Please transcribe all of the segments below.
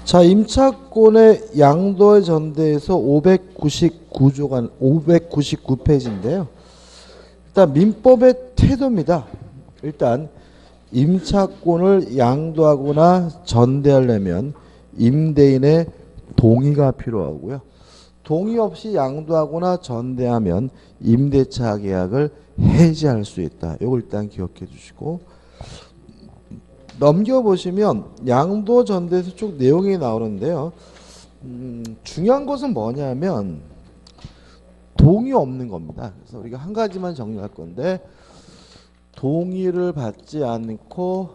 자, 임차권의 양도의 전대에서 599페이지인데요. 일단 민법의 태도입니다. 일단 임차권을 양도하거나 전대하려면 임대인의 동의가 필요하고요. 동의 없이 양도하거나 전대하면 임대차 계약을 해지할 수 있다. 이걸 일단 기억해 주시고, 넘겨보시면 양도 전대에서 쭉 내용이 나오는데요. 중요한 것은 뭐냐면 동의 없는 겁니다. 그래서 우리가 한 가지만 정리할 건데, 동의를 받지 않고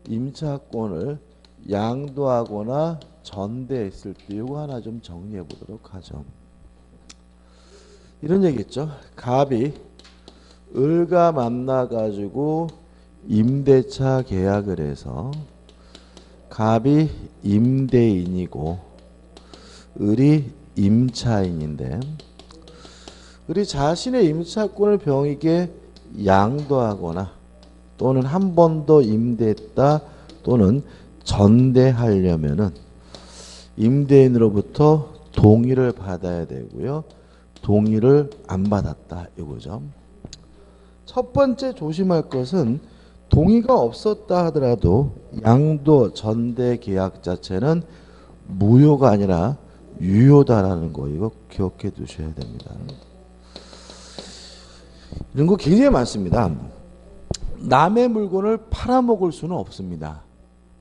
임차권을 양도하거나 전대했을 때 이거 하나 좀 정리해 보도록 하죠. 이런 얘기 있죠. 갑이 을과 만나 가지고 임대차 계약을 해서 갑이 임대인이고 을이 임차인인데, 을이 자신의 임차권을 병에게 양도하거나 또는 한 번 더 임대했다 또는 전대하려면은 임대인으로부터 동의를 받아야 되고요. 동의를 안 받았다 이거죠. 첫 번째 조심할 것은 동의가 없었다 하더라도 양도 전대 계약 자체는 무효가 아니라 유효다라는 거, 이거 기억해 두셔야 됩니다. 이런 거 굉장히 많습니다. 남의 물건을 팔아먹을 수는 없습니다.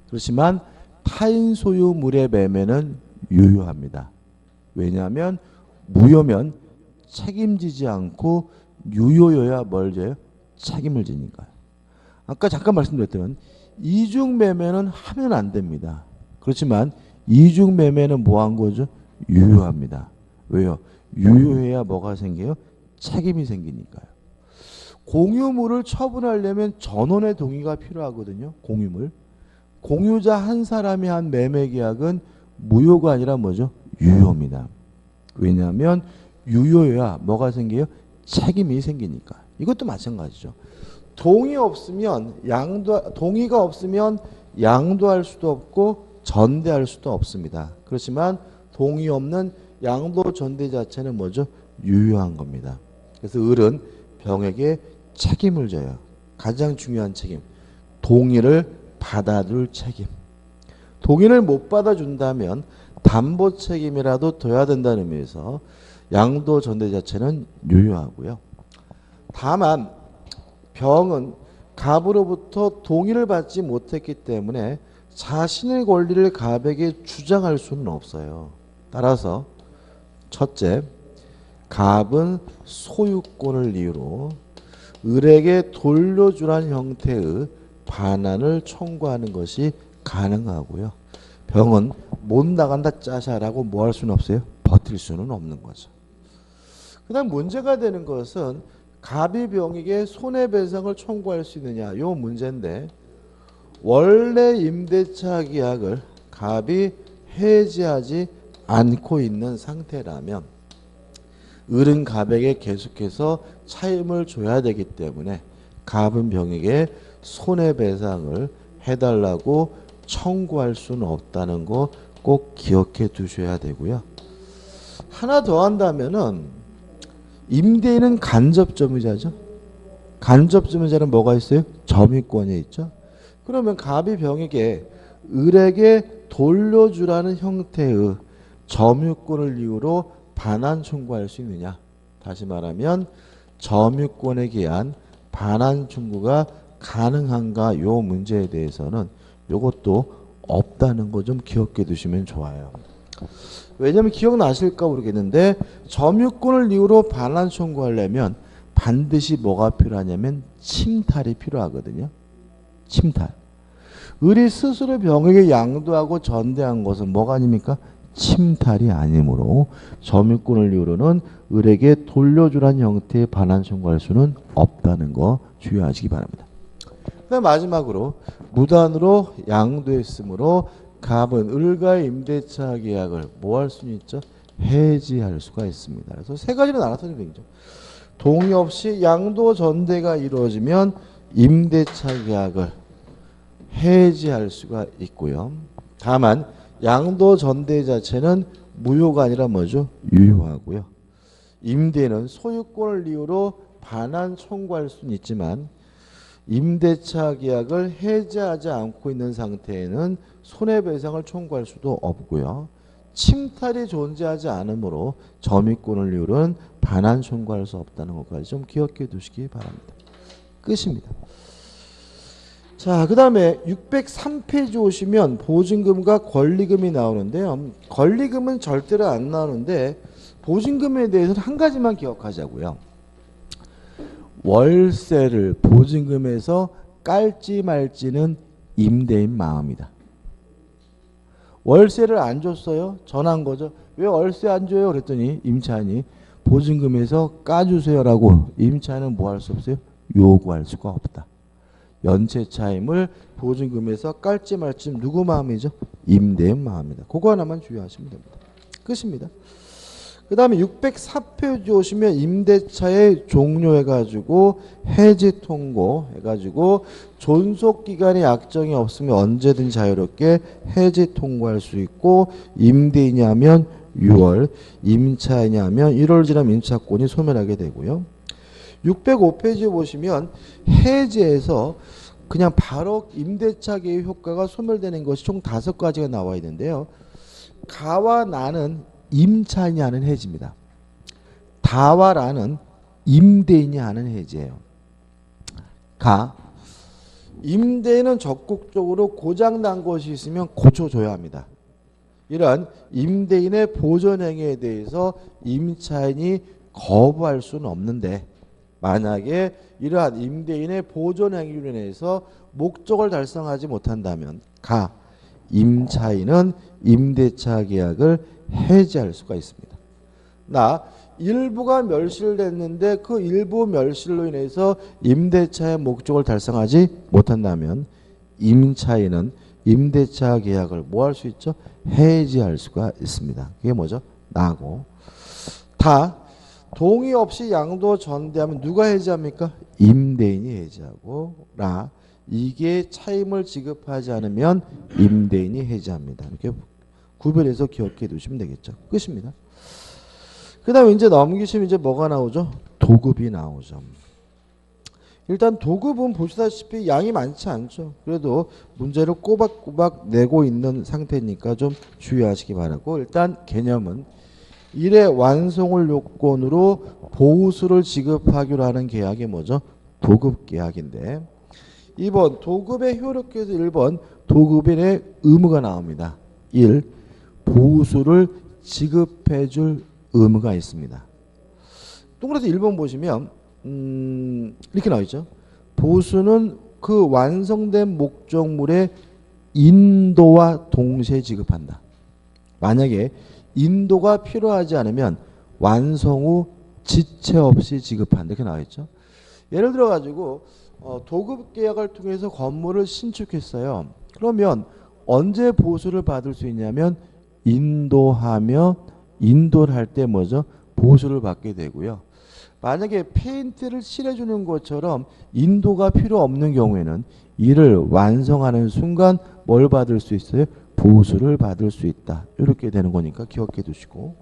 그렇지만 타인 소유물의 매매는 유효합니다. 왜냐하면 무효면 책임지지 않고 유효여야 뭘 져요? 책임을 지니까요. 아까 잠깐 말씀드렸던 이중매매는 하면 안 됩니다. 그렇지만 이중매매는 뭐 한 거죠? 유효합니다. 왜요? 유효해야 뭐가 생겨요? 책임이 생기니까요. 공유물을 처분하려면 전원의 동의가 필요하거든요. 공유물. 공유자 한 사람이 한 매매계약은 무효가 아니라 뭐죠? 유효입니다. 왜냐하면 유효해야 뭐가 생겨요? 책임이 생기니까. 이것도 마찬가지죠. 동의가 없으면 양도할 수도 없고 전대할 수도 없습니다. 그렇지만 동의 없는 양도 전대 자체는 뭐죠? 유효한 겁니다. 그래서 을은 병에게 책임을 져요. 가장 중요한 책임. 동의를 받아줄 책임. 동의를 못 받아준다면 담보 책임이라도 둬야 된다는 의미에서 양도 전대 자체는 유효하고요. 다만 병은 갑으로부터 동의를 받지 못했기 때문에 자신의 권리를 갑에게 주장할 수는 없어요. 따라서 첫째, 갑은 소유권을 이유로 을에게 돌려주란 형태의 반환을 청구하는 것이 가능하고요. 병은 못 나간다 짜샤라고 뭐 할 수는 없어요? 버틸 수는 없는 거죠. 그 다음 문제가 되는 것은 갑이 병에게 손해배상을 청구할 수 있느냐, 이 문제인데, 원래 임대차 계약을 갑이 해지하지 않고 있는 상태라면 을은 갑에게 계속해서 차임을 줘야 되기 때문에 갑은 병에게 손해배상을 해달라고 청구할 수는 없다는 거 꼭 기억해 두셔야 되고요. 하나 더 한다면은 임대인은 간접점유자죠. 간접점유자는 뭐가 있어요? 점유권이 있죠. 그러면 갑이 병에게 을에게 돌려주라는 형태의 점유권을 이유로 반환 청구할 수 있느냐. 다시 말하면 점유권에 대한 반환 청구가 가능한가, 요 문제에 대해서는 요것도 없다는 거 좀 기억해 두시면 좋아요. 왜냐하면 기억나실까 모르겠는데 점유권을 이유로 반환 청구하려면 반드시 뭐가 필요하냐면 침탈이 필요하거든요. 침탈. 을이 스스로 병에게 양도하고 전대한 것은 뭐가 아닙니까? 침탈이 아니므로 점유권을 이유로는 을에게 돌려주란 형태의 반환 청구할 수는 없다는 거 주의하시기 바랍니다. 그다음 마지막으로 무단으로 양도했으므로 갑은 을과의 임대차 계약을 뭐 할 수는 있죠? 해지할 수가 있습니다. 그래서 세 가지로 나눠서 되죠. 동의 없이 양도 전대가 이루어지면 임대차 계약을 해지할 수가 있고요. 다만 양도 전대 자체는 무효가 아니라 뭐죠? 유효하고요. 임대인은 소유권을 이유로 반환 청구할 수는 있지만 임대차 계약을 해지하지 않고 있는 상태에는 손해배상을 청구할 수도 없고요. 침탈이 존재하지 않으므로 점유권을 이유로는 반환 청구할 수 없다는 것까지 좀 기억해 두시기 바랍니다. 끝입니다. 자, 그 다음에 603페이지 오시면 보증금과 권리금이 나오는데요. 권리금은 절대로 안 나오는데 보증금에 대해서는 한 가지만 기억하자고요. 월세를 보증금에서 깔지 말지는 임대인 마음이다. 월세를 안 줬어요? 전한 거죠. 왜 월세 안 줘요? 그랬더니 임차인이 보증금에서 까주세요라고 임차인은 뭐 할 수 없어요? 요구할 수가 없다. 연체 차임을 보증금에서 깔지 말지 누구 마음이죠? 임대인 마음이다. 그거 하나만 주의하시면 됩니다. 끝입니다. 그 다음에 604페이지 오시면 임대차에 종료해가지고 해지 통고해가지고 존속기간의 약정이 없으면 언제든 자유롭게 해지 통고할 수 있고 임대인이냐면 6월, 임차인이냐면 1월 지나면 임차권이 소멸하게 되고요. 605페이지 보시면 해지에서 그냥 바로 임대차 계획 효과가 소멸되는 것이 총 5가지가 나와 있는데요. 가와 나는 임차인이 하는 해지입니다. 다와 라는 임대인이 하는 해지예요. 가, 임대인은 적극적으로 고장난 것이 있으면 고쳐줘야 합니다. 이러한 임대인의 보존행위에 대해서 임차인이 거부할 수는 없는데 만약에 이러한 임대인의 보존행위로 인해서 목적을 달성하지 못한다면 가, 임차인은 임대차 계약을 해지할 수가 있습니다. 나 일부가 멸실됐는데 그 일부 멸실로 인해서 임대차의 목적을 달성하지 못한다면 임차인은 임대차 계약을 뭐 할 수 있죠? 해지할 수가 있습니다. 그게 뭐죠? 나고. 다 동의 없이 양도 전대하면 누가 해지합니까? 임대인이 해지하고 라 이게 차임을 지급하지 않으면 임대인이 해지합니다. 이렇게 구별해서 기억해 두시면 되겠죠. 끝입니다. 그 다음에 이제 넘기시면 이제 뭐가 나오죠? 도급이 나오죠. 일단 도급은 보시다시피 양이 많지 않죠. 그래도 문제를 꼬박꼬박 내고 있는 상태니까 좀 주의하시기 바라고 일단 개념은 1의 완성을 요건으로 보수를 지급하기로 하는 계약이 뭐죠? 도급 계약인데 2번 도급의 효력에서 1번 도급인의 의무가 나옵니다. 1. 보수를 지급해 줄 의무가 있습니다. 동그라서 1번 보시면 이렇게 나와 있죠. 보수는 그 완성된 목적물의 인도와 동시에 지급한다. 만약에 인도가 필요하지 않으면 완성 후 지체 없이 지급한다. 이렇게 나와 있죠. 예를 들어 가지고 도급 계약을 통해서 건물을 신축했어요. 그러면 언제 보수를 받을 수 있냐면 인도를 할 때 뭐죠? 보수를 받게 되고요. 만약에 페인트를 칠해주는 것처럼 인도가 필요 없는 경우에는 이를 완성하는 순간 뭘 받을 수 있어요? 보수를 받을 수 있다. 이렇게 되는 거니까 기억해 두시고.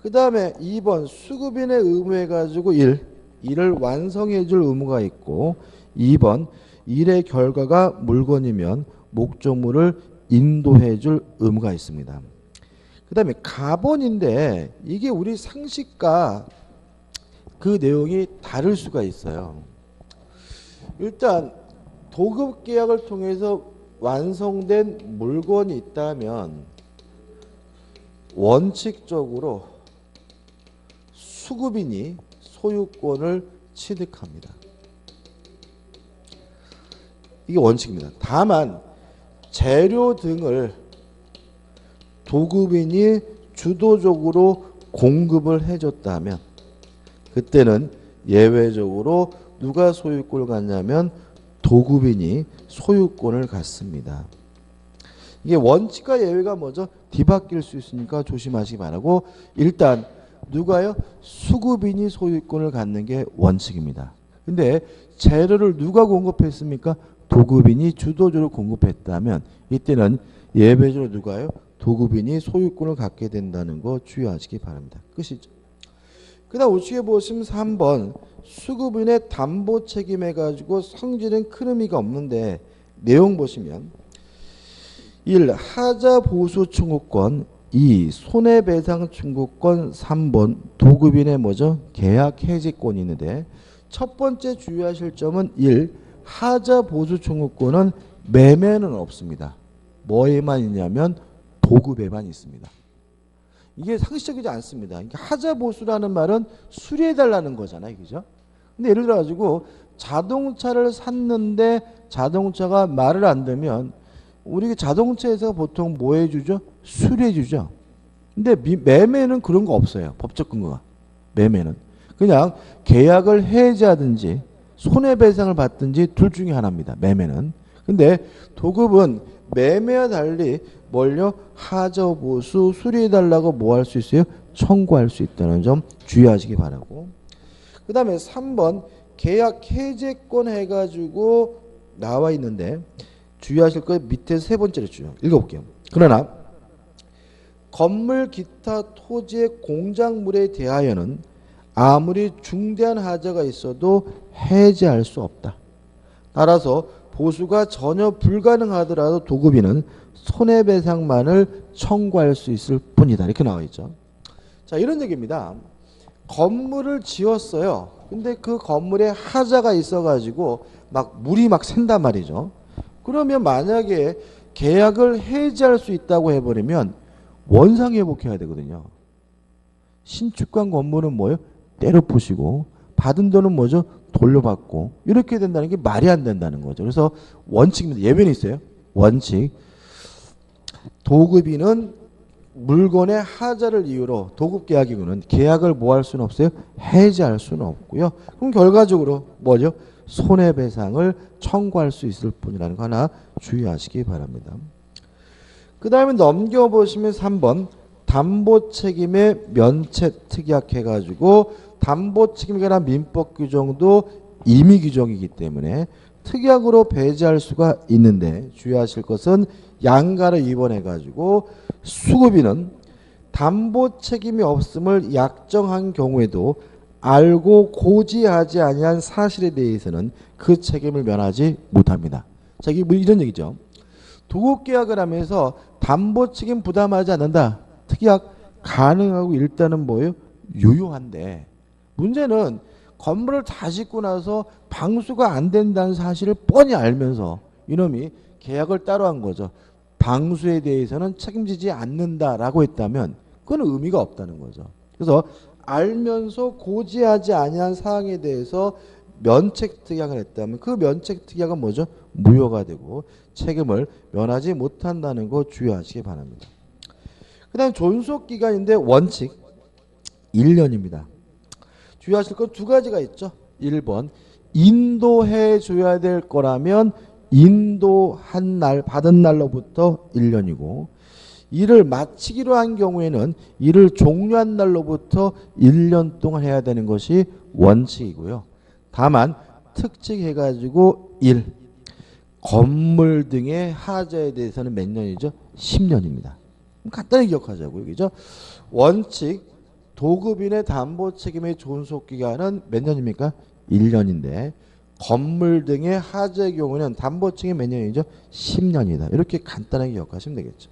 그 다음에 2번 수급인의 의무해 가지고 1을 완성해 줄 의무가 있고 2번 일의 결과가 물건이면 목적물을 인도해 줄 의무가 있습니다. 그 다음에 가본인데 이게 우리 상식과 그 내용이 다를 수가 있어요. 일단 도급 계약을 통해서 완성된 물건이 있다면 원칙적으로 수급인이 소유권을 취득합니다. 이게 원칙입니다. 다만 재료 등을 도급인이 주도적으로 공급을 해줬다면 그때는 예외적으로 누가 소유권을 갖냐면 도급인이 소유권을 갖습니다. 이게 원칙과 예외가 뭐죠? 뒤바뀔 수 있으니까 조심하시기 바라고 일단 누가요? 수급인이 소유권을 갖는 게 원칙입니다. 근데 재료를 누가 공급했습니까? 도급인이 주도주를 공급했다면 이때는 예외적으로 누가요? 도급인이 소유권을 갖게 된다는 거 주의하시기 바랍니다. 끝이죠. 그 다음 우측에 보시면 3번 수급인의 담보 책임해 가지고 성질은 큰 의미가 없는데 내용 보시면 1. 하자 보수 청구권 2. 손해배상 청구권 3번 도급인의 뭐죠? 계약 해지권이 있는데 첫 번째 주의하실 점은 1. 하자 보수 청구권은 매매는 없습니다. 뭐에만 있냐면 도급에만 있습니다. 이게 상식적이지 않습니다. 그러니까 하자 보수라는 말은 수리해달라는 거잖아요. 그죠? 근데 예를 들어가지고 자동차를 샀는데 자동차가 말을 안 듣면 우리 자동차에서 보통 뭐 해주죠? 수리해주죠. 근데 매매는 그런 거 없어요. 법적 근거가. 매매는. 그냥 계약을 해지하든지 손해배상을 받든지 둘 중에 하나입니다. 매매는. 근데 도급은 매매와 달리 뭘요? 하자 보수 수리해달라고 뭐 할 수 있어요? 청구할 수 있다는 점 주의하시기 바라고. 그 다음에 3번 계약 해제권 해가지고 나와 있는데 주의하실 거 밑에 세 번째로 주요. 읽어볼게요. 그러나 건물 기타 토지의 공작물에 대하여는 아무리 중대한 하자가 있어도 해제할 수 없다. 따라서 보수가 전혀 불가능하더라도 도급인은 손해배상만을 청구할 수 있을 뿐이다. 이렇게 나와 있죠. 자, 이런 얘기입니다. 건물을 지었어요. 근데 그 건물에 하자가 있어가지고 막 물이 막 샌단 말이죠. 그러면 만약에 계약을 해지할 수 있다고 해버리면 원상회복해야 되거든요. 신축한 건물은 뭐예요? 때려 부시고 받은 돈은 뭐죠? 돌려받고 이렇게 된다는 게 말이 안 된다는 거죠. 그래서 원칙입니다. 예변이 있어요. 원칙. 도급인은 물건의 하자를 이유로 도급계약이고는 계약을 뭐 할 수는 없어요? 해지할 수는 없고요. 그럼 결과적으로 뭐죠? 손해배상을 청구할 수 있을 뿐이라는 거 하나 주의하시기 바랍니다. 그 다음에 넘겨보시면 3번 담보책임의 면책특약 해가지고 담보책임에 관한 민법 규정도 임의 규정이기 때문에 특약으로 배제할 수가 있는데 주의하실 것은 양가를 입원해가지고 수급인은 담보책임이 없음을 약정한 경우에도 알고 고지하지 아니한 사실에 대해서는 그 책임을 면하지 못합니다. 자, 이게 뭐 이런 얘기죠. 도급계약을 하면서 담보책임 부담하지 않는다. 특약 가능하고 일단은 뭐예요? 유효한데 문제는 건물을 다 짓고 나서 방수가 안 된다는 사실을 뻔히 알면서 이놈이 계약을 따로 한 거죠. 방수에 대해서는 책임지지 않는다라고 했다면 그건 의미가 없다는 거죠. 그래서 알면서 고지하지 아니한 사항에 대해서 면책특약을 했다면 그 면책특약은 뭐죠? 무효가 되고 책임을 면하지 못한다는 거 주의하시기 바랍니다. 그 다음 존속기간인데 원칙 1년입니다. 주의하실 건 두 가지가 있죠. 1번 인도해 줘야 될 거라면 인도한 날 받은 날로부터 1년이고 일을 마치기로 한 경우에는 일을 종료한 날로부터 1년 동안 해야 되는 것이 원칙이고요. 다만 특징해가지고 1. 건물 등의 하자에 대해서는 몇 년이죠? 10년입니다. 간단히 기억하자고요. 그죠? 원칙 도급인의 담보 책임의 존속기간은 몇 년입니까? 1년인데 건물 등의 하자의 경우는 담보 책임 몇 년이죠? 10년이다. 이렇게 간단하게 기억하시면 되겠죠.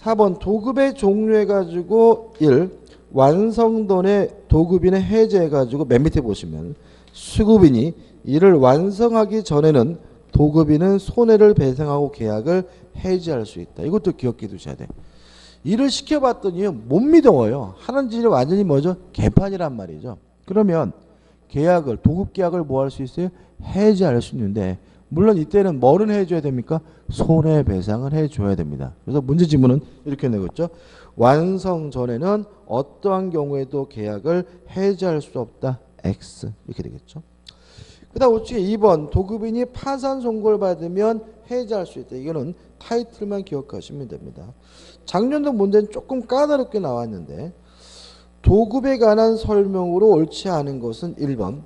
4번 도급의 종료해가지고 1. 완성돈의 도급인의 해제해가지고 맨 밑에 보시면 수급인이 이를 완성하기 전에는 도급인은 손해를 배상하고 계약을 해지할 수 있다. 이것도 기억해 두셔야 돼. 일을 시켜봤더니 못 믿어요. 하는 짓이 완전히 뭐죠? 개판이란 말이죠. 그러면 계약을 도급계약을 뭐 할 수 있어요? 해지할 수 있는데 물론 이때는 뭐를 해줘야 됩니까? 손해배상을 해줘야 됩니다. 그래서 문제지문은 이렇게 내겠죠. 완성 전에는 어떠한 경우에도 계약을 해지할 수 없다. X 이렇게 되겠죠. 그 다음 우측에 2번 도급인이 파산 선고를 받으면 해지할 수 있다. 이거는 타이틀만 기억하시면 됩니다. 작년도 문제는 조금 까다롭게 나왔는데 도급에 관한 설명으로 옳지 않은 것은 1번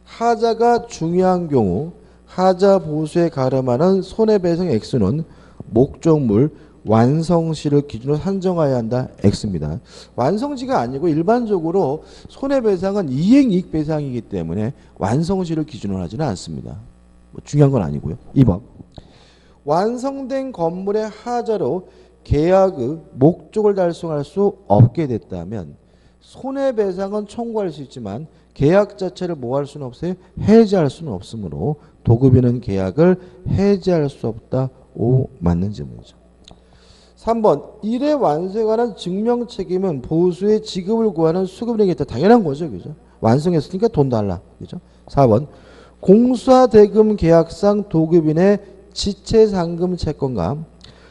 하자가 중요한 경우 하자 보수에 가름하는 손해배상 액수는 목적물 완성시를 기준으로 산정해야 한다. X입니다. 완성시가 아니고 일반적으로 손해배상은 이행이익배상이기 때문에 완성시를 기준으로 하지는 않습니다. 뭐 중요한 건 아니고요. 2번. 완성된 건물의 하자로 계약의 목적을 달성할 수 없게 됐다면 손해배상은 청구할 수 있지만 계약 자체를 뭐 할 수는 없어요? 해지할 수는 없으므로 도급인은 계약을 해지할 수 없다. O 맞는 질문이죠. 3번. 일의 완성에 관한 증명 책임은 보수의 지급을 구하는 수급인에게 있다. 당연한 거죠. 그죠? 완성했으니까 돈 달라. 그죠? 4번. 공사대금 계약상 도급인의 지체상금 채권과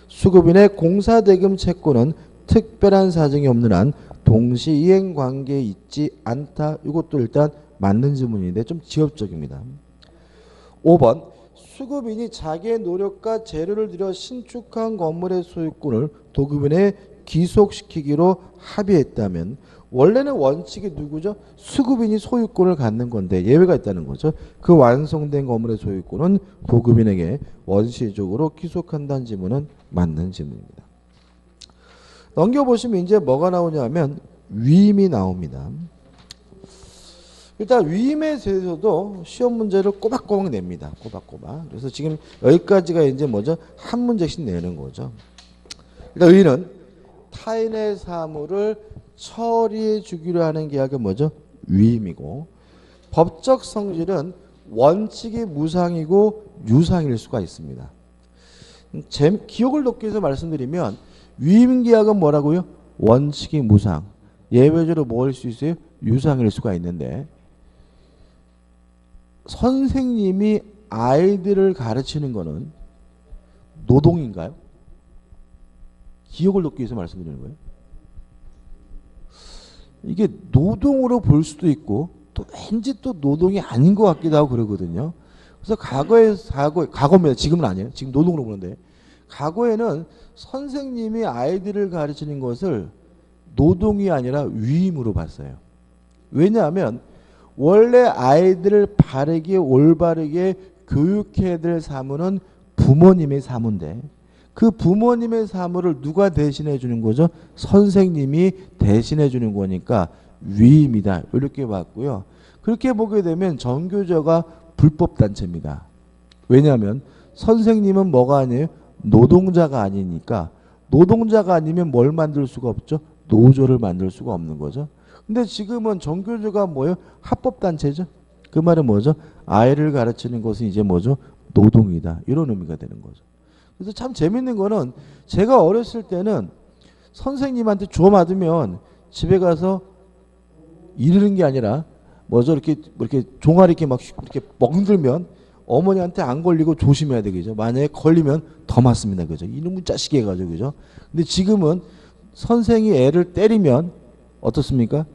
수급인의 공사대금 채권은 특별한 사정이 없는 한 동시 이행 관계에 있지 않다. 이것도 일단 맞는 질문인데 좀 지엽적입니다. 5번. 수급인이 자기의 노력과 재료를 들여 신축한 건물의 소유권을 도급인에 귀속시키기로 합의했다면 원래는 원칙이 누구죠? 수급인이 소유권을 갖는 건데 예외가 있다는 거죠. 그 완성된 건물의 소유권은 도급인에게 원시적으로 귀속한다는 질문은 맞는 질문입니다. 넘겨보시면 이제 뭐가 나오냐면 위임이 나옵니다. 일단 위임에 대해서도 시험 문제를 꼬박꼬박 냅니다. 꼬박꼬박. 그래서 지금 여기까지가 이제 뭐죠? 한 문제씩 내는 거죠. 일단 의는 타인의 사물을 처리해 주기로 하는 계약은 뭐죠? 위임이고, 법적 성질은 원칙이 무상이고 유상일 수가 있습니다. 기억을 돕기 위해서 말씀드리면 위임 계약은 뭐라고요? 원칙이 무상. 예외적으로 뭘 수 있어요? 유상일 수가 있는데 선생님이 아이들을 가르치는 거는 노동인가요? 기억을 돕기 위해서 말씀드리는 거예요. 이게 노동으로 볼 수도 있고 또 왠지 또 노동이 아닌 것 같기도 하고 그러거든요. 그래서 과거입니다. 지금은 아니에요. 지금 노동으로 보는데 과거에는 선생님이 아이들을 가르치는 것을 노동이 아니라 위임으로 봤어요. 왜냐하면 원래 아이들을 바르게 올바르게 교육해야 될 사무는 부모님의 사무인데 그 부모님의 사무를 누가 대신해 주는 거죠? 선생님이 대신해 주는 거니까 위임이다. 이렇게 봤고요. 그렇게 보게 되면 전교조가 불법단체입니다. 왜냐하면 선생님은 뭐가 아니에요? 노동자가 아니니까 노동자가 아니면 뭘 만들 수가 없죠? 노조를 만들 수가 없는 거죠. 근데 지금은 전교조가 뭐예요? 합법단체죠. 그 말은 뭐죠? 아이를 가르치는 것은 이제 뭐죠? 노동이다. 이런 의미가 되는 거죠. 그래서 참 재밌는 거는 제가 어렸을 때는 선생님한테 줘 맞으면 집에 가서 이르는 게 아니라 뭐죠? 이렇게 종아리 이렇게 멍들면 어머니한테 안 걸리고 조심해야 되겠죠. 만약에 걸리면 더 맞습니다. 그죠? 이놈의 자식이 해가지고 그죠? 근데 지금은 선생이 애를 때리면 어떻습니까?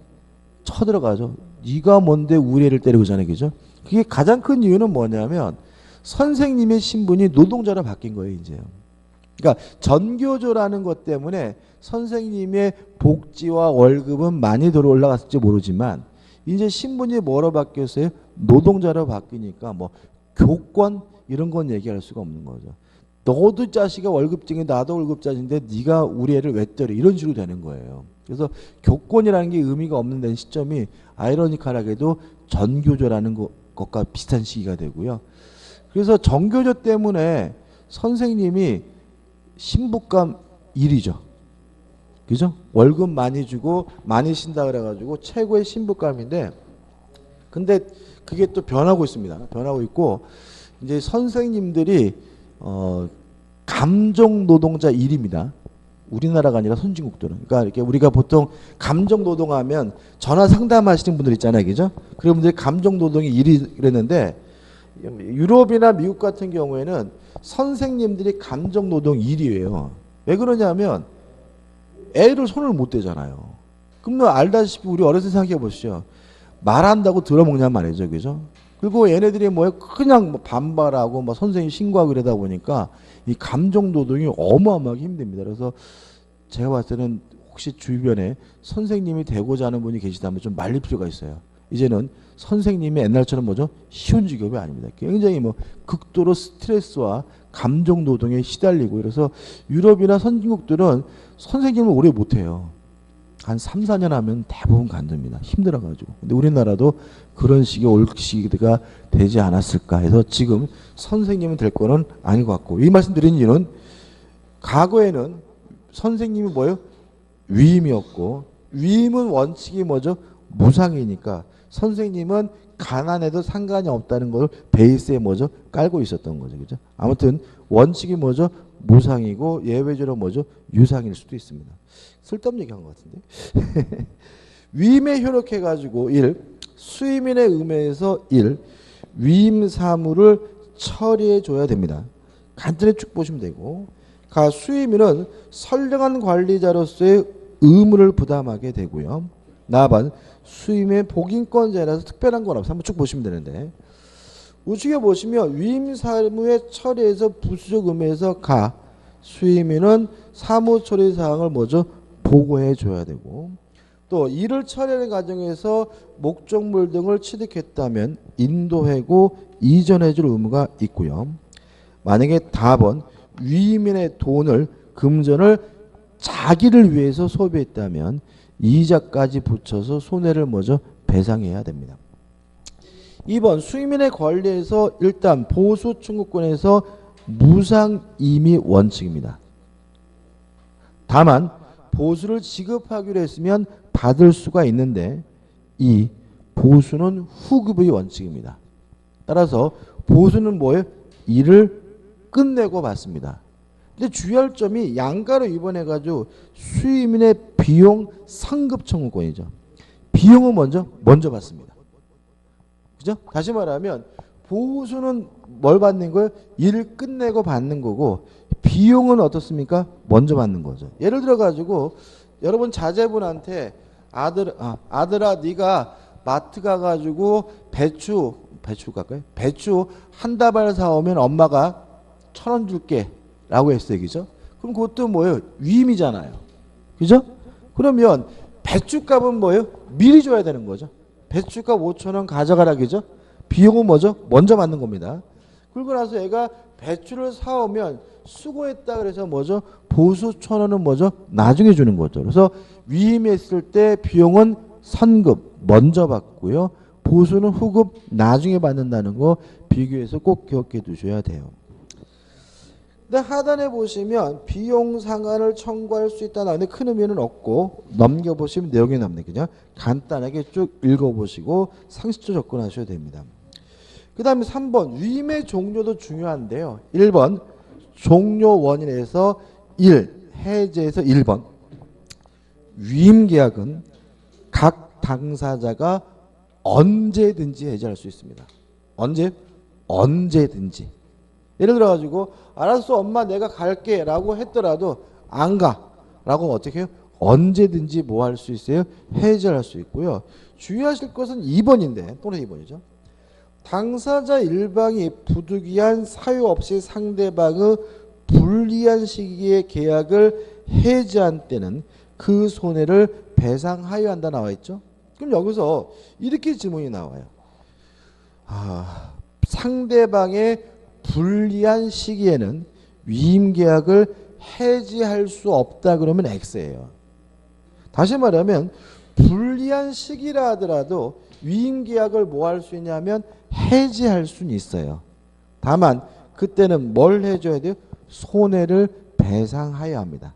쳐들어가죠. 네가 뭔데 우리 애를 때리고 자네 그죠? 그게 가장 큰 이유는 뭐냐면 선생님의 신분이 노동자로 바뀐 거예요, 이제. 그러니까 전교조라는 것 때문에 선생님의 복지와 월급은 많이 들어 올라갔을지 모르지만 이제 신분이 뭐로 바뀌었어요? 노동자로 바뀌니까 뭐 교권 이런 건 얘기할 수가 없는 거죠. 너도 자식이 월급쟁이 나도 월급자인데 네가 우리 애를 왜 때려 이런 식으로 되는 거예요. 그래서 교권이라는 게 의미가 없는 데는 시점이 아이러니컬하게도 전교조라는 것과 비슷한 시기가 되고요. 그래서 전교조 때문에 선생님이 신부감 1위죠. 그죠? 월급 많이 주고 많이 쉰다 그래가지고 최고의 신부감인데 근데 그게 또 변하고 있습니다. 변하고 있고 이제 선생님들이 감정 노동자 1위입니다. 우리나라가 아니라 선진국들은. 그러니까 이렇게 우리가 보통 감정 노동하면 전화 상담하시는 분들 있잖아요. 그죠? 그런 분들이 감정 노동이 1위 그랬는데 유럽이나 미국 같은 경우에는 선생님들이 감정 노동 1위예요. 왜 그러냐면 애를 손을 못 대잖아요. 그럼 알다시피 우리 어렸을 때 생각해 보시죠. 말한다고 들어먹냔 말이죠. 그죠? 그리고 얘네들이 그냥 반발하고 선생님 신고하고 이러다 보니까 이 감정 노동이 어마어마하게 힘듭니다. 그래서 제가 봤을 때는 혹시 주변에 선생님이 되고자 하는 분이 계시다면 좀 말릴 필요가 있어요. 이제는 선생님이 옛날처럼 뭐죠? 쉬운 직업이 아닙니다. 굉장히 뭐 극도로 스트레스와 감정 노동에 시달리고 이래서 유럽이나 선진국들은 선생님을 오래 못해요. 한 3, 4년 하면 대부분 간듭니다. 힘들어가지고. 근데 우리나라도 그런 식의 올 시기가 되지 않았을까 해서 지금 선생님은 될 거는 아닌 것 같고, 이 말씀 드린 이유는 과거에는 선생님이 뭐예요? 위임이었고, 위임은 원칙이 뭐죠? 무상이니까 선생님은 가난해도 상관이 없다는 걸 베이스에 뭐죠? 깔고 있었던 거죠. 그죠? 아무튼 원칙이 뭐죠? 무상이고 예외적으로 뭐죠? 유상일 수도 있습니다. 쓸데없는 얘기한 것 같은데. 위임에 효력해가지고 1. 수임인의 의무에서 1. 위임 사무를 처리해 줘야 됩니다. 간단히 쭉 보시면 되고, 수임인은 선량한 관리자로서의 의무를 부담하게 되고요. 나반 수임의 복인권자라서 특별한 건 없어. 한번 쭉 보시면 되는데, 우측에 보시면 위임 사무의 처리에서 부수적 의무에서 수임인은 사무 처리 사항을 뭐죠? 보고해 줘야 되고, 또 이를 처리하는 과정에서 목적물 등을 취득했다면 인도해고 이전해 줄 의무가 있고요. 만약에 답은 위임인의 돈을 금전을 자기를 위해서 소비했다면 이자까지 붙여서 손해를 뭐죠? 배상해야 됩니다. 2번 수임인의 권리에서 일단 보수 청구권에서 무상임의 원칙입니다. 다만 보수를 지급하기로 했으면 받을 수가 있는데 이 보수는 후급의 원칙입니다. 따라서 보수는 뭐예요? 일을 끝내고 받습니다. 근데 주의할 점이 양가로 입원해가지고 수임인의 비용 상급 청구권이죠. 비용은 먼저 받습니다. 그죠? 다시 말하면 보수는 뭘 받는 거예요? 일을 끝내고 받는 거고, 비용은 어떻습니까? 먼저 받는 거죠. 예를 들어 가지고 여러분 자제분한테 아들아 네가 마트 가가지고 배추 갈까요? 배추 한 다발 사오면 엄마가 1,000원 줄게 라고 했어요. 그죠? 그럼 그것도 뭐예요? 위임이잖아요. 그죠? 그러면 배추값은 뭐예요? 미리 줘야 되는 거죠. 배추값 5,000원 가져가라. 그죠? 비용은 뭐죠? 먼저 받는 겁니다. 그리고 나서 얘가 배추를 사오면 수고했다 그래서 뭐죠? 보수 1,000원은 뭐죠? 나중에 주는 거죠. 그래서 위임했을 때 비용은 선급 먼저 받고요. 보수는 후급 나중에 받는다는 거 비교해서 꼭 기억해 두셔야 돼요. 근데 하단에 보시면 비용 상한을 청구할 수 있다 나오는데 큰 의미는 없고, 넘겨보시면 내용이 나옵니다. 그냥 간단하게 쭉 읽어보시고 상식적으로 접근하셔야 됩니다. 그 다음에 3번 위임의 종료도 중요한데요. 1번 종료 원인에서 1, 해제에서 1번 위임계약은 각 당사자가 언제든지 해제할 수 있습니다. 언제든지. 예를 들어 가지고 알았어 엄마 내가 갈게 라고 했더라도 안 가 라고 어떻게 해요? 언제든지 뭐 할 수 있어요? 해제할 수 있고요. 주의하실 것은 2번인데 또는 2번이죠. 당사자 일방이 부득이한 사유 없이 상대방의 불리한 시기에 계약을 해지한 때는 그 손해를 배상하여야 한다 나와 있죠. 그럼 여기서 이렇게 질문이 나와요. 상대방의 불리한 시기에는 위임계약을 해지할 수 없다 그러면 X예요. 다시 말하면 불리한 시기라 하더라도 위임계약을 뭐 할 수 있냐면 해지할 수는 있어요. 다만 그때는 뭘 해줘야 돼요? 손해를 배상하여야 합니다.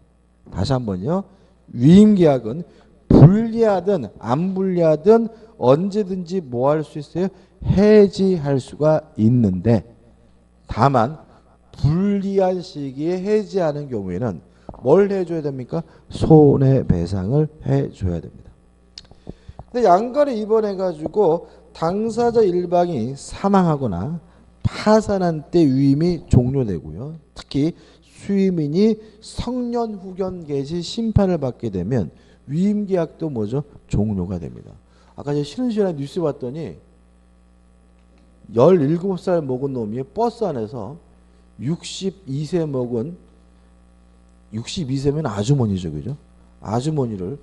다시 한번요. 위임계약은 불리하든 안 불리하든 언제든지 뭐 할 수 있어요? 해지할 수가 있는데, 다만 불리한 시기에 해지하는 경우에는 뭘 해줘야 됩니까? 손해배상을 해줘야 됩니다. 근데 양가를 입원해가지고 당사자 일방이 사망하거나 파산한 때 위임이 종료되고요. 특히 수임인이 성년 후견 개시 심판을 받게 되면 위임계약도 뭐죠? 종료가 됩니다. 아까 제가 쉬는 시간에 뉴스 봤더니 17살 먹은 놈이 버스 안에서 62세 먹은 62세면 아주머니죠. 그죠? 아주머니를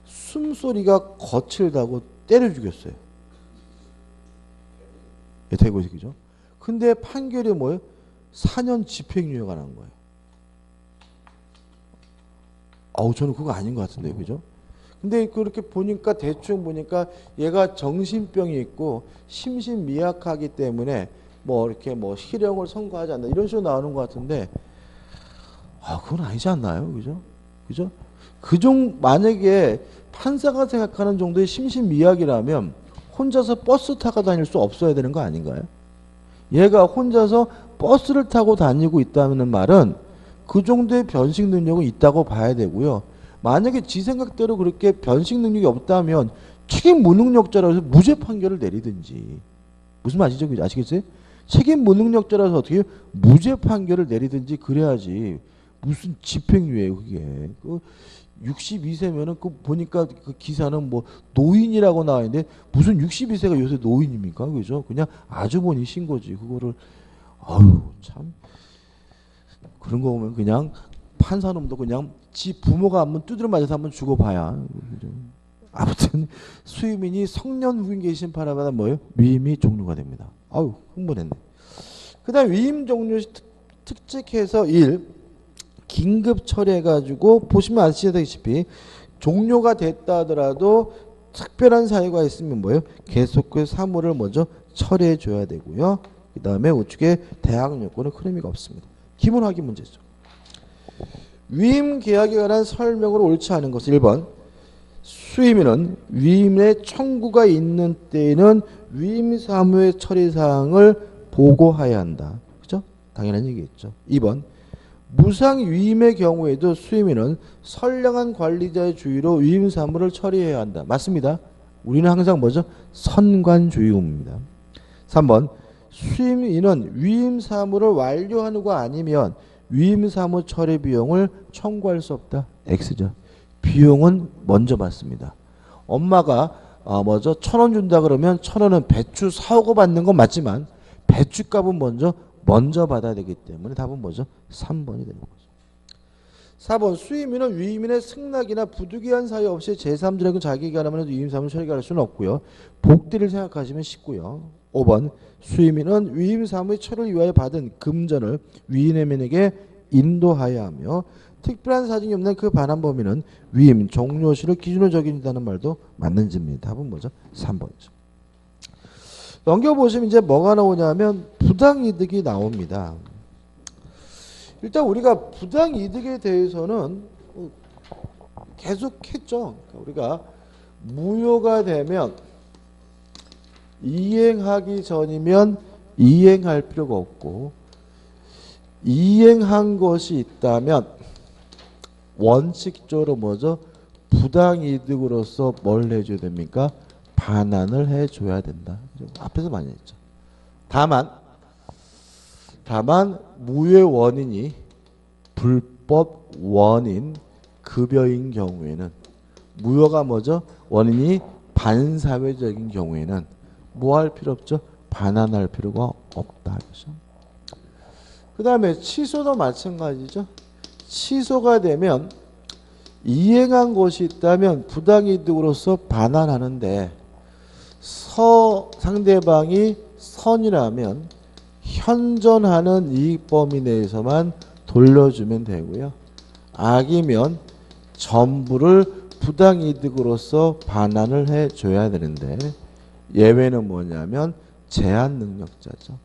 숨소리가 거칠다고 때려 죽였어요. 되고 있어요. 그죠? 근데 판결이 뭐예요? 4년 집행유예가 난 거예요. 저는 그거 아닌 것 같은데요. 그죠? 근데 그렇게 보니까 대충 보니까 얘가 정신병이 있고 심신미약하기 때문에 뭐 이렇게 뭐 실형을 선고하지 않나 이런 식으로 나오는 것 같은데 그건 아니지 않나요? 그죠? 그죠? 만약에 판사가 생각하는 정도의 심신미약이라면 혼자서 버스 타고 다닐 수 없어야 되는 거 아닌가요? 얘가 혼자서 버스를 타고 다니고 있다는 말은 그 정도의 변식 능력은 있다고 봐야 되고요. 만약에 지 생각대로 그렇게 변식 능력이 없다면 책임 무능력자라서 무죄 판결을 내리든지. 무슨 말이죠? 아시겠어요? 책임 무능력자라서 어떻게 무죄 판결을 내리든지 그래야지. 무슨 집행유예예요, 그게. 62세면은 그 보니까 그 기사는 뭐 노인이라고 나와 있는데 무슨 62세가 요새 노인입니까? 그죠? 그냥 아주버니신 거지. 그거를 참 그런 거 보면 그냥 판사놈도 그냥 지 부모가 한번 두드려 맞아서 한번 죽어봐야. 그죠? 아무튼 수임인이 성년 후임 계신 판례마다 뭐예요? 위임이 종료가 됩니다. 흥분했네. 그다음 위임 종료 특칙해서 1. 긴급 처리해가지고 보시면 아시다시피 종료가 됐다 하더라도 특별한 사유가 있으면 뭐예요? 계속해서 사무를 먼저 처리해 줘야 되고요. 그 다음에 우측에 대학 요건은 큰 의미가 없습니다. 기본 확인 문제죠. 위임 계약에 관한 설명으로 옳지 않은 것은 1번 수임인은 위임의 청구가 있는 때에는 위임 사무의 처리 사항을 보고해야 한다. 그죠? 당연한 얘기겠죠. 2번 무상 위임의 경우에도 수임인은 선량한 관리자의 주의로 위임 사무를 처리해야 한다. 맞습니다. 우리는 항상 뭐죠? 선관주의입니다. 3번 수임인은 위임 사무를 완료한 후가 아니면 위임 사무 처리 비용을 청구할 수 없다. X죠. 비용은 먼저 받습니다. 엄마가 1,000원 준다 그러면 1,000원은 배추 사오고 받는 건 맞지만 배추값은 먼저 받아야 되기 때문에 답은 뭐죠? 3번이 되는 거죠. 4번 수임인은 위임인의 승낙이나 부득이한 사유 없이 제3자에게 자기에게 하면 위임 사무를 처리할 수는 없고요. 복리를 생각하시면 쉽고요. 5번 수임인은 위임 사무의 처리를 위하여 받은 금전을 위임인에게 인도하여야 하며 특별한 사정이 없는 그 반환 범위는 위임 종료시를 기준으로 적용된다는 말도 맞는지입니다. 답은 뭐죠? 3번이죠. 넘겨보시면 이제 뭐가 나오냐면 부당이득이 나옵니다. 일단 우리가 부당이득에 대해서는 계속 했죠. 우리가 무효가 되면 이행하기 전이면 이행할 필요가 없고 이행한 것이 있다면 원칙적으로 뭐죠? 부당이득으로서 뭘 해줘야 됩니까? 반환을 해줘야 된다. 앞에서 많이 했죠. 다만 무효의 원인이 불법 원인 급여인 경우에는 무효가 뭐죠? 원인이 반사회적인 경우에는 뭐 할 필요 없죠? 반환할 필요가 없다. 그 다음에 취소도 마찬가지죠. 취소가 되면 이행한 것이 있다면 부당이득으로서 반환하는데 상대방이 선이라면 현존하는 이익 범위 내에서만 돌려주면 되고요. 악이면 전부를 부당이득으로서 반환을 해줘야 되는데 예외는 뭐냐면 제한능력자죠.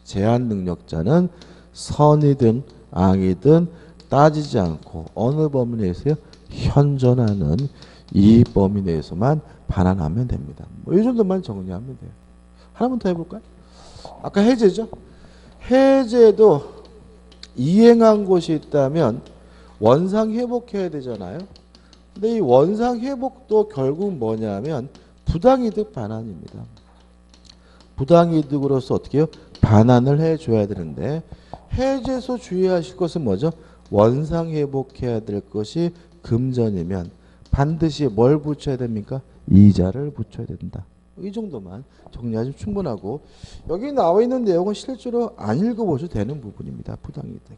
제한능력자는 선이든 악이든 따지지 않고 어느 범위 내에서요? 현존하는 이 범위 내에서만 반환하면 됩니다. 이 정도만 정리하면 돼요. 하나만 더 해볼까요? 아까 해제죠. 해제도 이행한 것이 있다면 원상 회복해야 되잖아요. 근데 이 원상 회복도 결국 뭐냐면 부당이득 반환입니다. 부당이득으로서 어떻게 해요? 반환을 해줘야 되는데 해제에서 주의하실 것은 뭐죠? 원상 회복해야 될 것이 금전이면 반드시 뭘 붙여야 됩니까? 이자를 붙여야 된다. 이 정도만 정리하시면 충분하고 여기 나와 있는 내용은 실제로 안 읽어보셔도 되는 부분입니다. 부당이득.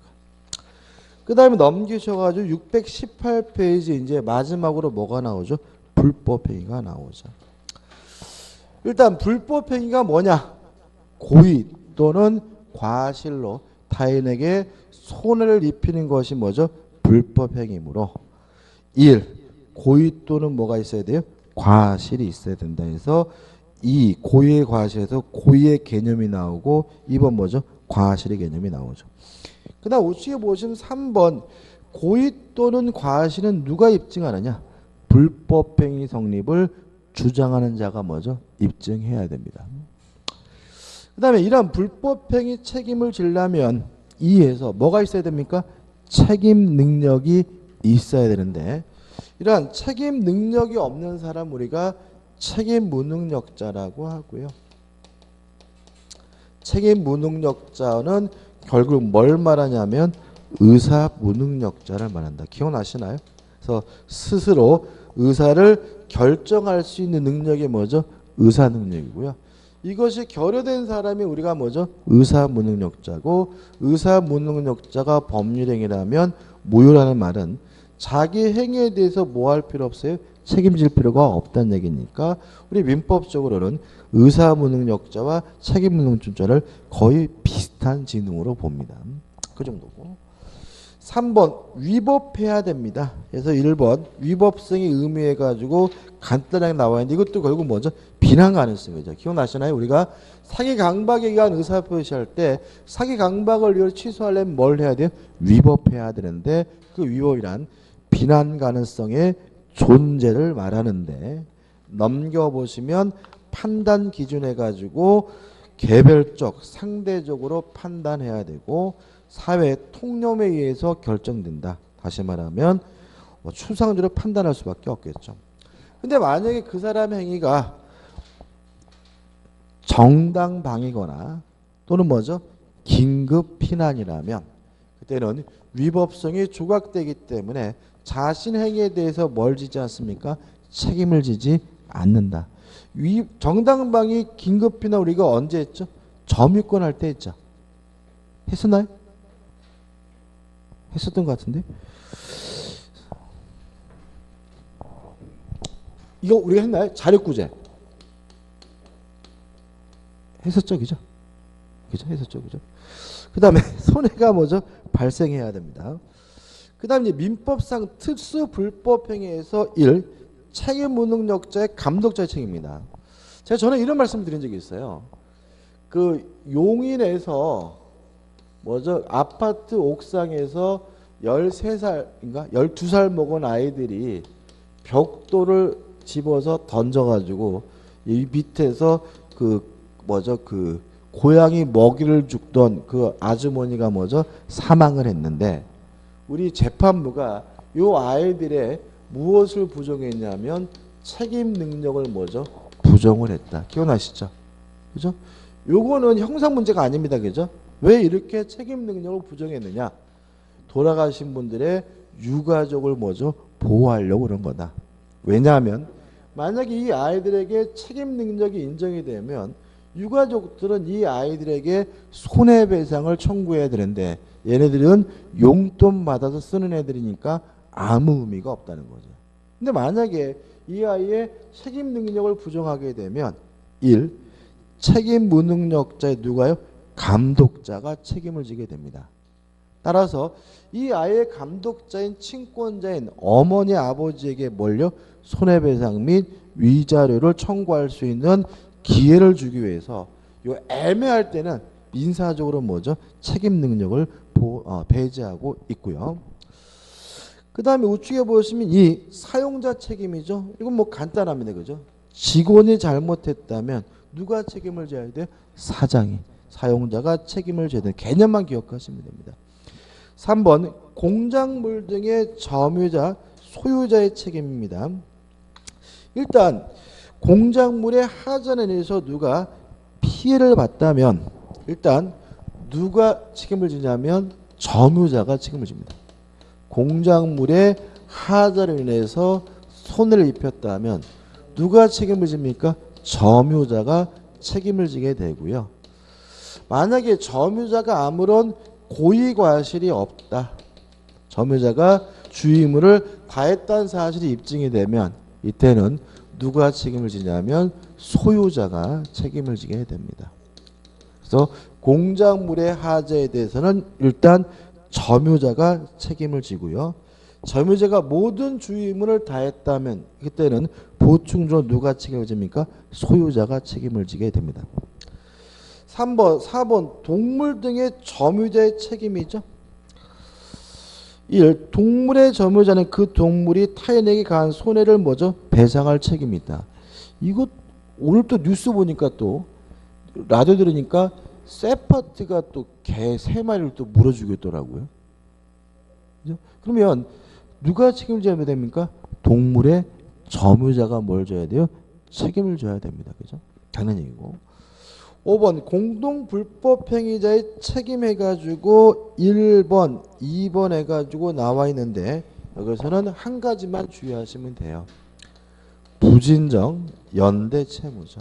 그 다음에 넘기셔가지고 618페이지 이제 마지막으로 뭐가 나오죠? 불법행위가 나오죠. 일단 불법행위가 뭐냐? 고의 또는 과실로 타인에게 손해를 입히는 것이 뭐죠? 불법 행위므로 1. 고의 또는 뭐가 있어야 돼요? 과실이 있어야 된다 해서 이 고의의 과실에서 고의의 개념이 나오고 2번 뭐죠? 과실의 개념이 나오죠. 그 다음 우측에 보시면 3번 고의 또는 과실은 누가 입증하느냐? 불법행위 성립을 주장하는 자가 뭐죠? 입증해야 됩니다. 그 다음에 이러한 불법행위 책임을 지려면 이에서 뭐가 있어야 됩니까? 책임 능력이 있어야 되는데 이러한 책임 능력이 없는 사람 우리가 책임 무능력자라고 하고요. 책임 무능력자는 결국 뭘 말하냐면 의사 무능력자를 말한다. 기억나시나요? 그래서 스스로 의사를 결정할 수 있는 능력이 뭐죠? 의사 능력이고요. 이것이 결여된 사람이 우리가 뭐죠? 의사 무능력자고 의사 무능력자가 법률행위라면 무효라는 말은 자기 행위에 대해서 뭐 할 필요 없어요? 책임질 필요가 없다는 얘기니까 우리 민법적으로는 의사 무능력자와 책임 무능력자를 거의 비슷한 지능으로 봅니다. 그 정도고. 3번 위법해야 됩니다. 그래서 1번 위법성이 의미해가지고 간단하게 나와 있는데 이것도 결국 뭐죠? 비난 가능성이죠. 기억나시나요? 우리가 사기 강박에 의한 의사표시할 때 사기 강박을 위해 취소하려면 뭘 해야 돼요? 위법해야 되는데 그 위법이란 비난 가능성의 존재를 말하는데 넘겨보시면 판단 기준 해가지고 개별적 상대적으로 판단해야 되고 사회 통념에 의해서 결정된다. 다시 말하면 추상적으로 판단할 수밖에 없겠죠. 근데 만약에 그 사람의 행위가 정당방위거나 또는 뭐죠? 긴급 피난이라면 그때는 위법성이 조각되기 때문에 자신 행위에 대해서 뭘 지지 않습니까? 책임을 지지 않는다. 정당방위 긴급 피난 우리가 언제 했죠? 점유권 할 때 했죠. 했었나요? 했었던 것 같은데. 이거 우리가 했나요? 자력구제. 했었죠, 그죠? 그죠? 했었죠, 그죠? 그 다음에 손해가 뭐죠? 발생해야 됩니다. 그 다음에 민법상 특수 불법행위에서 1. 책임 무능력자의 감독자의 책임입니다. 제가 전에 이런 말씀을 드린 적이 있어요. 그 용인에서 뭐죠? 아파트 옥상에서 13살인가 12살 먹은 아이들이 벽돌을 집어서 던져가지고 이 밑에서 그 뭐죠? 그 고양이 먹이를 죽던 그 아주머니가 뭐죠? 사망을 했는데 우리 재판부가 이 아이들의 무엇을 부정했냐면 책임 능력을 뭐죠? 부정을 했다. 기억나시죠? 그죠? 요거는 형사 문제가 아닙니다. 그죠? 왜 이렇게 책임 능력을 부정했느냐? 돌아가신 분들의 유가족을 뭐죠? 보호하려고 그런 거다. 왜냐하면 만약에 이 아이들에게 책임 능력이 인정이 되면 유가족들은 이 아이들에게 손해배상을 청구해야 되는데 얘네들은 용돈 받아서 쓰는 애들이니까 아무 의미가 없다는 거죠. 근데 만약에 이 아이의 책임 능력을 부정하게 되면 1. 책임 무능력자의 누가요? 감독자가 책임을 지게 됩니다. 따라서 이 아이의 감독자인 친권자인 어머니 아버지에게 뭘요? 손해배상 및 위자료를 청구할 수 있는 기회를 주기 위해서 요 애매할 때는 민사적으로 뭐죠? 책임 능력을 배제하고 있고요. 그 다음에 우측에 보시면 이 사용자 책임이죠. 이건 뭐 간단합니다. 그죠? 직원이 잘못했다면 누가 책임을 져야 돼요? 사장이. 사용자가 책임을 져야 되는 개념만 기억하시면 됩니다. 3번 공작물 등의 점유자, 소유자의 책임입니다. 일단 공작물의 하전에 대해서 누가 피해를 봤다면 일단 누가 책임을 지냐면 점유자가 책임을 집니다. 공작물의 하전으로 인해서 손해를 입혔다면 누가 책임을 집니까? 점유자가 책임을 지게 되고요. 만약에 점유자가 아무런 고의과실이 없다. 점유자가 주의무를 다했다는 사실이 입증이 되면 이때는 누가 책임을 지냐면 소유자가 책임을 지게 됩니다. 그래서 공작물의 하자에 대해서는 일단 점유자가 책임을 지고요. 점유자가 모든 주의문을 다했다면 그때는 보충적으로 누가 책임을 집니까? 소유자가 책임을 지게 됩니다. 3번, 4번 동물 등의 점유자의 책임이죠. 1. 동물의 점유자는 그 동물이 타인에게 가한 손해를 뭐죠? 배상할 책임이 있다. 이거 오늘 또 뉴스 보니까 또 라디오 들으니까 세파트가 또 개 3마리를 또 물어주고 있더라고요. 그죠? 그러면 누가 책임을 져야 됩니까? 동물의 점유자가 뭘 져야 돼요? 책임을 져야 됩니다. 그죠? 당연한 얘기고. 5번 공동 불법 행위자의 책임 해가지고 1번, 2번 해가지고 나와 있는데 여기서는 한 가지만 주의하시면 돼요. 부진정 연대 채무죠.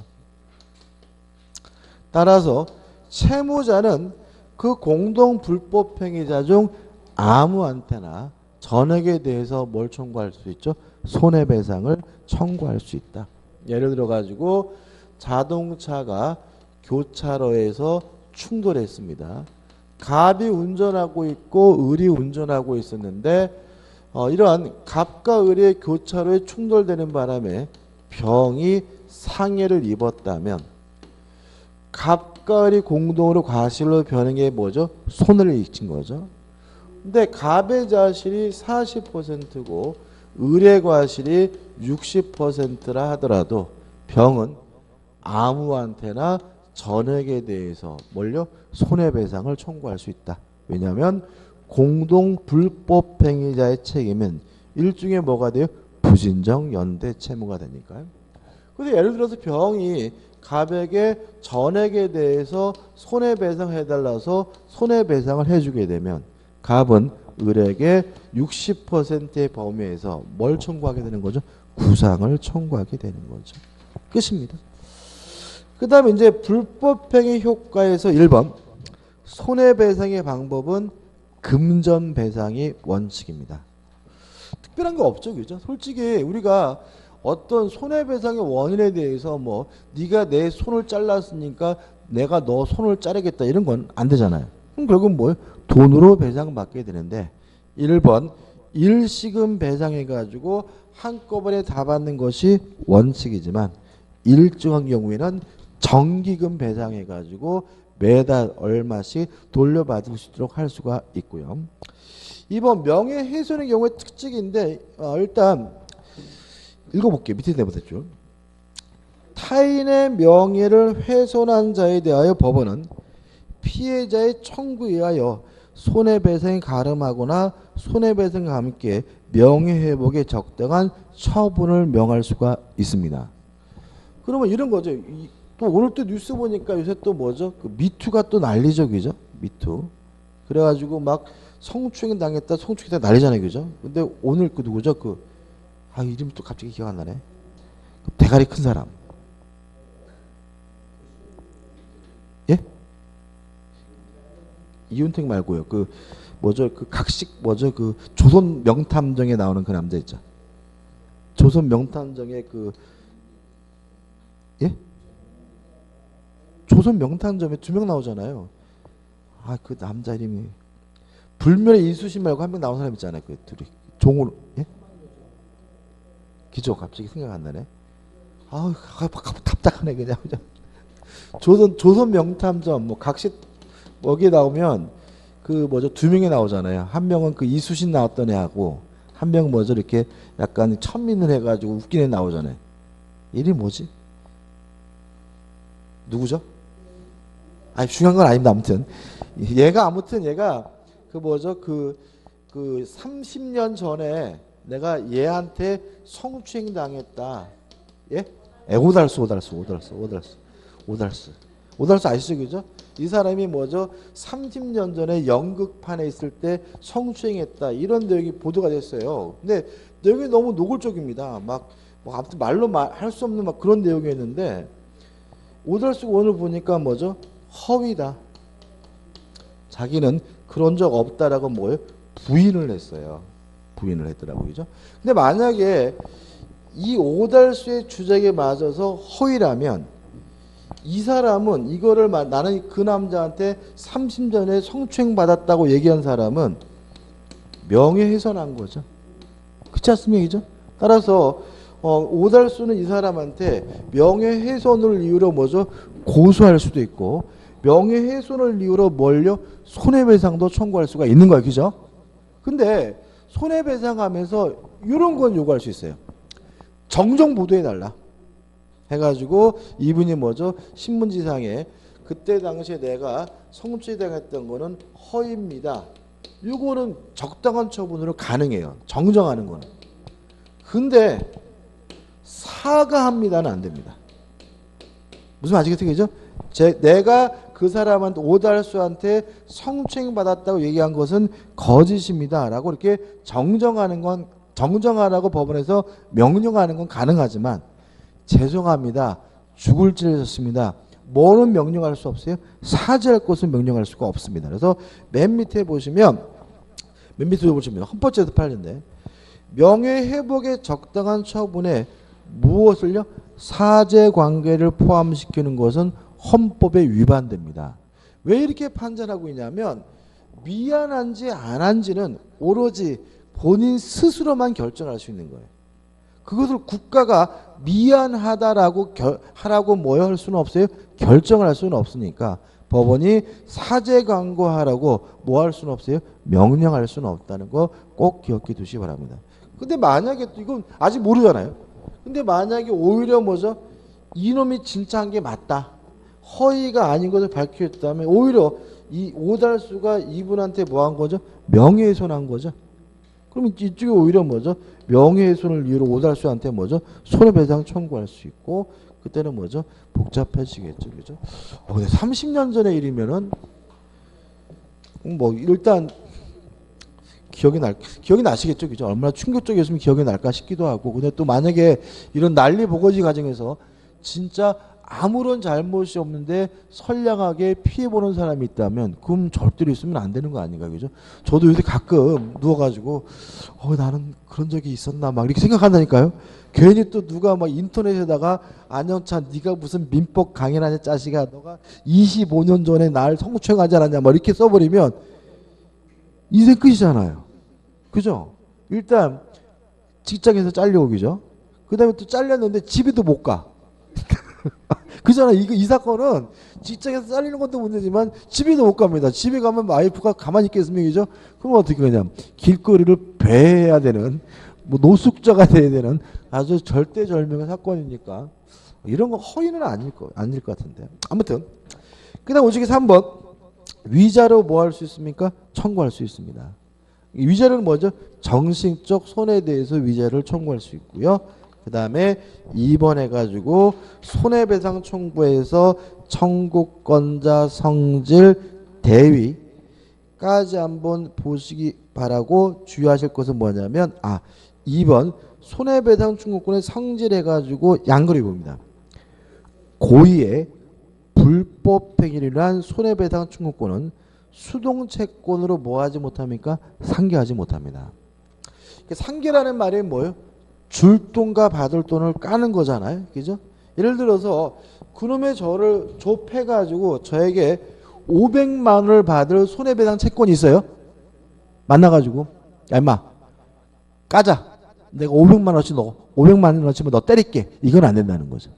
따라서 채무자는 그 공동 불법 행위자 중 아무한테나 전액에 대해서 뭘 청구할 수 있죠? 손해배상을 청구할 수 있다. 예를 들어 가지고 자동차가 교차로에서 충돌했습니다. 갑이 운전하고 있고 을이 운전하고 있었는데 이러한 갑과 을의 교차로에 충돌되는 바람에 병이 상해를 입었다면 갑과 을이 공동으로 과실로 변한 게 뭐죠? 손해를 입힌 거죠. 근데 갑의 과실이 40%고 을의 과실이 60%라 하더라도 병은 아무한테나 전액에 대해서 뭘요? 손해배상을 청구할 수 있다. 왜냐하면 공동 불법 행위자의 책임은 일종의 뭐가 돼요? 부진정 연대 채무가 되니까요. 그래서 예를 들어서 병이 갑에게 전액에 대해서 손해배상해달라서 손해배상을 해주게 되면 갑은 을에게 60%의 범위에서 뭘 청구하게 되는 거죠? 구상을 청구하게 되는 거죠. 끝입니다. 그 다음에 이제 불법행위 효과에서 1번 손해배상의 방법은 금전배상이 원칙입니다. 특별한 거 없죠. 그죠? 솔직히 우리가 어떤 손해배상의 원인에 대해서 뭐 네가 내 손을 잘랐으니까 내가 너 손을 자르겠다 이런 건 안 되잖아요. 그럼 결국은 뭐예요? 돈으로 배상받게 되는데 1번 일시금 배상해가지고 한꺼번에 다 받는 것이 원칙이지만 일정한 경우에는 정기금 배상해가지고 매달 얼마씩 돌려받을 수 있도록 할 수가 있고요. 2번 명예훼손의 경우에 특징인데 일단 읽어볼게요. 밑에 내보셨죠. 타인의 명예를 훼손한 자에 대하여 법원은 피해자의 청구에 의하여 손해배상이 가름하거나 손해배상과 함께 명예회복에 적당한 처분을 명할 수가 있습니다. 그러면 이런 거죠. 또 오늘 또 뉴스 보니까 요새 또 뭐죠? 그 미투가 또 난리죠, 그죠? 미투. 그래가지고 막 성추행 당했다, 성추행다 난리잖아요, 그죠? 근데 오늘 그 누구죠? 이름이 또 갑자기 기억 안 나네. 대가리 큰 사람. 예? 이윤택 말고요. 각식 조선 명탐정에 나오는 그 남자 있죠. 조선 명탐정의 예? 조선 명탐정에 2명 나오잖아요. 그 남자 이름이 불멸의 이수신 말고 한 명 나온 사람 있잖아요. 그 둘이 종으로 예? 기죠. 갑자기 생각 안 나네. 답답하네 그냥. 조선 명탐정 각식 여기에 나오면 2명이 나오잖아요. 한 명은 그 이수신 나왔던 애하고 한 명은 이렇게 약간 천민을 해가지고 웃긴 애 나오잖아요. 이름이 뭐지? 누구죠? 중요한 건 아닙니다. 아무튼 얘가 30년 전에 내가 얘한테 성추행 당했다. 예? 오달수 아시죠? 그죠? 이 사람이 30년 전에 연극판에 있을 때 성추행했다. 이런 내용이 보도가 됐어요. 근데 내용이 너무 노골적입니다. 아무튼 말로 할 수 없는 그런 내용이었는데 오달수가 오늘 보니까 허위다. 자기는 그런 적 없다라고 부인을 했어요. 부인을 했더라고요. 그죠? 근데 만약에 이 오달수의 주장에 맞아서 허위라면 이 사람은 이거를 나는 그 남자한테 30년 전에 성추행 받았다고 얘기한 사람은 명예훼손한 거죠. 그렇지 않습니까? 그죠? 따라서 오달수는 이 사람한테 명예훼손을 이유로 뭐죠? 고소할 수도 있고 명예훼손을 이유로 뭘요? 손해배상도 청구할 수가 있는 거예요. 그죠? 근데 손해배상하면서 이런 건 요구할 수 있어요. 정정 보도해달라. 해가지고 이분이 뭐죠? 신문지상에 그때 당시에 내가 성추행당했던 거는 허위입니다. 이거는 적당한 처분으로 가능해요. 정정하는 거는. 근데 사과합니다는 안 됩니다. 무슨 아시겠죠? 내가 그 사람한테 오달수한테 성추행 받았다고 얘기한 것은 거짓입니다. 라고 이렇게 정정하라고 법원에서 명령하는 건 가능하지만 죄송합니다. 죽을 죄를 졌습니다. 뭐는 명령할 수 없어요? 사죄할 것은 명령할 수가 없습니다. 그래서 맨 밑에 보시면 헌법제도 8년인데 명예회복에 적당한 처분에 무엇을요? 사죄 관계를 포함시키는 것은 헌법에 위반됩니다. 왜 이렇게 판단하고 있냐면 미안한지 안 한지는 오로지 본인 스스로만 결정할 수 있는 거예요. 그것을 국가가 미안하다라고 하라고 뭐 할 수는 없어요? 결정을 할 수는 없으니까 법원이 사죄 광고하라고 뭐 할 수는 없어요? 명령할 수는 없다는 거 꼭 기억해 두시기 바랍니다. 근데 만약에 이건 아직 모르잖아요. 근데 만약에 오히려 뭐죠? 이놈이 진짜 한 게 맞다. 허위가 아닌 것을 밝혔다면 오히려 이 오달수가 이분한테 뭐 한 거죠? 명예훼손한 거죠. 그럼 이쪽에 오히려 뭐죠? 명예훼손을 이유로 오달수한테 뭐죠? 손해배상 청구할 수 있고 그때는 뭐죠? 복잡해지겠죠. 그죠? 근데 30년 전의 일이면은 뭐 일단 기억이 나시겠죠. 그죠? 얼마나 충격적이었으면 기억이 날까 싶기도 하고. 근데 또 만약에 이런 난리 보고지 과정에서 진짜 아무런 잘못이 없는데 선량하게 피해보는 사람이 있다면 그럼 절대로 있으면 안 되는 거 아닌가. 그죠? 저도 요새 가끔 누워가지고 나는 그런 적이 있었나 막 이렇게 생각한다니까요. 괜히 또 누가 막 인터넷에다가 안영찬 네가 무슨 민법 강연하냐 짜식아 너가 25년 전에 날 성추행하지 않았냐 막 이렇게 써버리면 인생 끝이잖아요. 그죠? 일단 직장에서 잘려오기죠. 그 다음에 또 잘렸는데 집에도 못 가. 그잖아. 이 사건은 직장에서 잘리는 것도 문제지만 집에도 못 갑니다. 집에 가면 와이프가 가만히 있겠습니까? 그죠? 그럼 어떻게 하냐. 길거리를 배해야 되는 뭐 노숙자가 돼야 되는 아주 절대절명의 사건이니까 이런 거 허위는 아닐 것 같은데. 아무튼 그 다음 오직에 3번 위자료 뭐 할 수 있습니까? 청구할 수 있습니다. 위자료는 뭐죠? 정신적 손해에 대해서 위자료를 청구할 수 있고요. 그 다음에 2번 해가지고 손해배상 청구에서 청구권자 성질 대위까지 한번 보시기 바라고 주의하실 것은 뭐냐면 2번 손해배상 청구권의 성질 해가지고 양거리 봅니다. 고의의 불법행위를 손해배상 청구권은 수동채권으로 뭐하지 못합니까? 상계하지 못합니다. 상계라는 말이 뭐예요? 줄 돈과 받을 돈을 까는 거잖아요. 그죠? 예를 들어서 그놈의 저를 좁혀가지고 저에게 500만 원을 받을 손해배상 채권이 있어요. 만나가지고 야 임마 까자. 내가 500만 원어치 500만 원어치면 너 때릴게. 이건 안 된다는 거죠.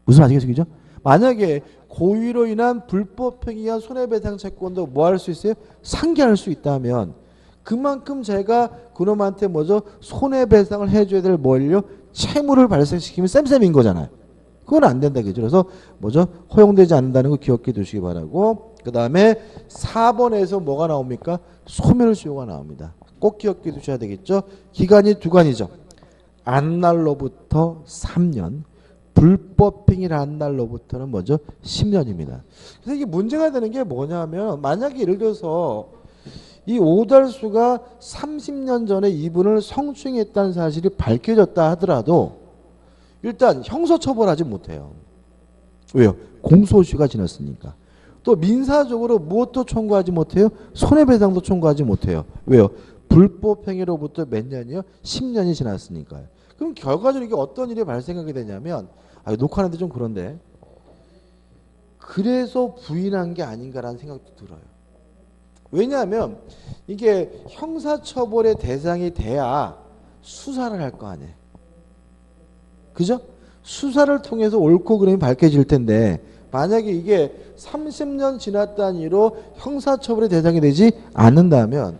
무슨 말이겠죠? 그죠? 만약에 고의로 인한 불법행위한 손해배상 채권도 뭐 할 수 있어요? 상계할 수 있다면 그만큼 제가 그놈한테 뭐죠? 손해배상을 해줘야 될 뭘요? 채무를 발생시키면 쌤쌤인 거잖아요. 그건 안 된다. 그죠? 그래서 뭐죠? 허용되지 않는다는 거 기억해 두시기 바라고. 그 다음에 4번에서 뭐가 나옵니까? 소멸시효가 나옵니다. 꼭 기억해 두셔야 되겠죠? 기간이 두 간이죠. 안 날로부터 3년. 불법행위를 한 날로부터는 뭐죠? 10년입니다. 그래서 이게 문제가 되는 게 뭐냐면 만약에 예를 들어서 이 오달수가 30년 전에 이분을 성추행했다는 사실이 밝혀졌다 하더라도 일단 형사처벌하지 못해요. 왜요? 공소시효가 지났으니까. 또 민사적으로 무엇도 청구하지 못해요? 손해배상도 청구하지 못해요. 왜요? 불법행위로부터 몇 년이요? 10년이 지났으니까요. 그럼 결과적으로 이게 어떤 일이 발생하게 되냐면 녹화하는데 좀 그런데 그래서 부인한 게 아닌가라는 생각도 들어요. 왜냐하면 이게 형사처벌의 대상이 돼야 수사를 할 거 아니에요. 그죠? 수사를 통해서 옳고 그름이 밝혀질 텐데 만약에 이게 30년 지났다는 이유로 형사처벌의 대상이 되지 않는다면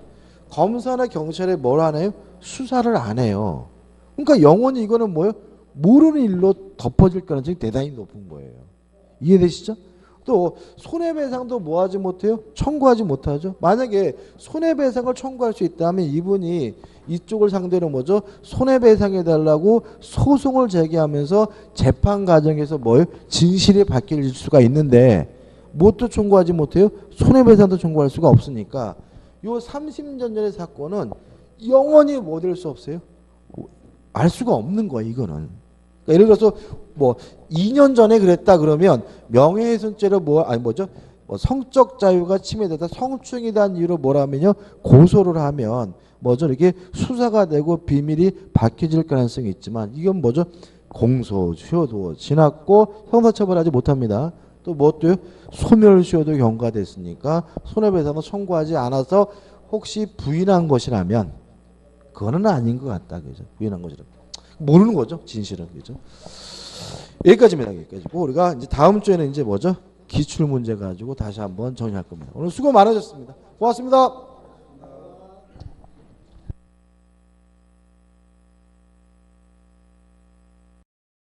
검사나 경찰에 뭘 하나요? 수사를 안 해요. 그러니까 영원히 이거는 뭐예요? 모르는 일로 덮어질 가능성이 대단히 높은 거예요. 이해되시죠? 또 손해배상도 뭐 하지 못해요? 청구하지 못하죠. 만약에 손해배상을 청구할 수 있다면 이분이 이쪽을 상대로 뭐죠? 손해배상해달라고 소송을 제기하면서 재판 과정에서 뭐예요? 진실이 밝혀질 수가 있는데 뭣도 청구하지 못해요? 손해배상도 청구할 수가 없으니까 요 30년 전의 사건은 영원히 뭐 될 수 없어요? 알 수가 없는 거예요, 이거는. 그러니까 예를 들어서 뭐 2년 전에 그랬다 그러면 명예훼손죄로 성적 자유가 침해되다 성추행이라는 이유로 뭐라면요 고소를 하면 뭐죠 이렇게 수사가 되고 비밀이 밝혀질 가능성이 있지만 이건 뭐죠 공소시효도 지났고 형사처벌하지 못합니다. 또 뭐 또요 소멸시효도 경과됐으니까 손해배상도 청구하지 않아서 혹시 부인한 것이라면 그거는 아닌 것 같다 그죠 부인한 것이라면 모르는 거죠 진실은 그죠. 여기까지입니다. 여기까지고 우리가 이제 다음 주에는 이제 뭐죠? 기출 문제 가지고 다시 한번 정리할 겁니다. 오늘 수고 많으셨습니다. 고맙습니다.